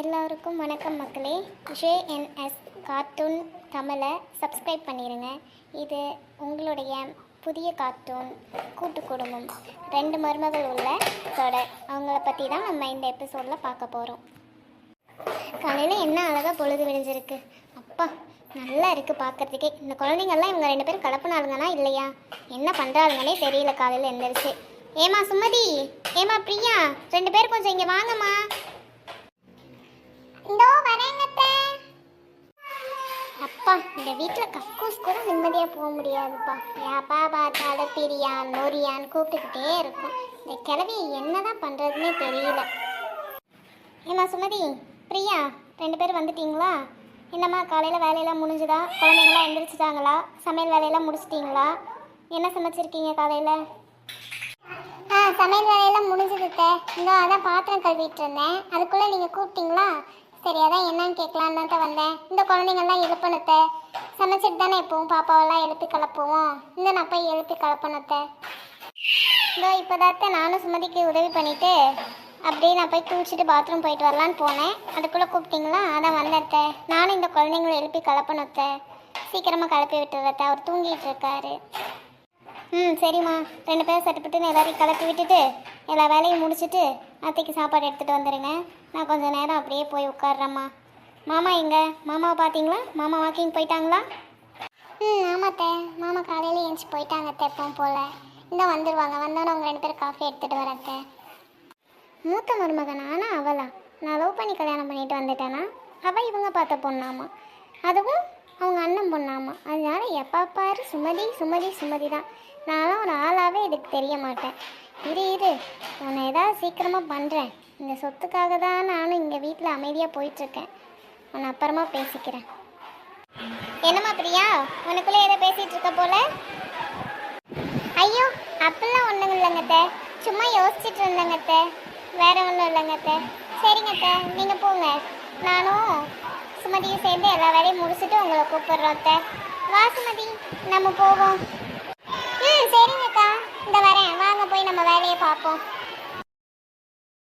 எல்லாருக்கும் வணக்கம் மக்களே. ஜேஎன்எஸ் கார்ட்டூன் தமிழை சப்ஸ்கிரைப் பண்ணிடுங்க. இது உங்களுடைய புதிய கார்ட்டூன் கூட்டு குடும்பம். 2 மருமகள் உள்ள தொடர். அவங்கள பற்றி தான் நம்ம இந்த எபிசோடில் பார்க்க போகிறோம். காலையில் என்ன அழகாக பொழுது விடிஞ்சிருக்கு. அப்பா நல்லா இருக்குது பார்க்குறதுக்கே. இந்த குழந்தைங்கள்லாம் இவங்க 2 பேரும் கலப்புனாளுங்கன்னா இல்லையா, என்ன பண்ணுறாளுங்கன்னே தெரியல. காலையில் எழுந்திரிச்சு, ஏமா சுமதி, ஏமா பிரியா, 2 பேர் கொஞ்சம் இங்கே வாங்கம்மா. இதோ வரேங்கத்தே. அப்பா இந்த வீட்டில் கக்கூஸ் கூட நிம்மதியாக போக முடியாதுப்பா. யாப்பா பார்த்தாலும் பிரியான் நொரியான் கூப்பிட்டுக்கிட்டே இருக்கும். இந்த கிழவி என்னதான் பண்ணுறதுன்னே தெரியல. ஏமா சுமதி, பிரியா, 2 பேர் வந்துட்டீங்களா? என்னம்மா காலையில் வேலையெல்லாம் முடிஞ்சுதா? குழந்தைங்களாம் எழுந்திரிச்சிட்டாங்களா? சமையல் வேலையெல்லாம் முடிச்சிட்டிங்களா? என்ன சமைச்சிருக்கீங்க காலையில்? சமையல் வேலையெல்லாம் முடிஞ்சதுட்டே. இங்கே அதான் பாத்திரம் கழுவிட்டு இருந்தேன். அதுக்குள்ளே நீங்கள் கூப்பிட்டீங்களா? சரி, அதான் என்னன்னு கேட்கலான்னு தான் வந்தேன். இந்த குழந்தைங்கள்லாம் எழுப்பணுத்த. சமைச்சிட்டு தானே எப்போவும் பாப்பாவெல்லாம் எழுப்பி கலப்புவோம். நான் போய் எழுப்பி கலப்பணுத்த. இதோ இப்போதாத்த நானும் சுமதிக்கு உதவி பண்ணிவிட்டு அப்படியே நான் போய் குளிச்சுட்டு பாத்ரூம் போயிட்டு வரலான்னு போனேன். அதுக்குள்ளே கூப்பிட்டீங்களா? அதான் வந்தேத்த. நானும் இந்த குழந்தைங்களை எழுப்பி கலப்பணுத்த. சீக்கிரமாக கிளப்பி விட்டுறத்த. அவர் தூங்கிட்டு இருக்காரு. சரிம்மா. 2 பேரும் சட்டுப்பட்டுன்னு எல்லாரையும் கிளப்பி விட்டுட்டு எல்லா வேலையும் முடிச்சுட்டு அத்தைக்கு சாப்பாடு எடுத்துகிட்டு வந்துடுங்க. நான் கொஞ்சம் நேரம் அப்படியே போய் உட்காடுறேம்மா. மாமா எங்க? மாமாவை பார்த்தீங்களா? மாமா வாக்கிங் போயிட்டாங்களா? ஆமாத்தே, மாமா காலையில் ஏஞ்சி போயிட்டாங்க அத்தை. எப்பவும் போல் இந்த வந்துடுவாங்க. வந்தோன்னே அவங்க 2 பேரும் காஃபி எடுத்துகிட்டு வரத்தே. மூத்த மருமகன் ஆனால் அவளா? நான் லவ் பண்ணி கல்யாணம் பண்ணிட்டு வந்துட்டேன்னா அவள் இவங்க பார்த்த பொண்ணாமா, அதுவும் அவங்க அண்ணன் பொண்ணாமா. அதனால எப்போ பாரு சுமதி சுமதி சுமதி தான். நானும் ஒரு ஆளாகவே இதுக்கு தெரிய மாட்டேன். இரு உன்னை ஏதாவது சீக்கிரமாக பண்ணுறேன். இந்த சொத்துக்காக தான் நானும் இங்கே வீட்டில் அமைதியாக போயிட்டுருக்கேன். உன்னை அப்புறமா பேசிக்கிறேன். என்னம்மா பிரியா, உனக்குள்ளே ஏதோ பேசிகிட்டு இருக்க போல? ஐயோ அப்படிலாம் ஒன்றும் இல்லைங்கத்த, சும்மா யோசிச்சுட்டு இருந்தேங்கத்த, வேற ஒன்றும் இல்லைங்கத்த. சரிங்கத்த, நீங்கள் போங்க. நானும் சுமதியும் சேர்ந்து எல்லா வேலையும் முடிச்சுட்டு உங்களை கூப்பிடுறோம் அத்தை. வா சுமதி, நம்ம போவோம். சரிங்கக்கா, இந்த வரேன். வாங்க போய் நம்ம வேலையை பார்ப்போம்.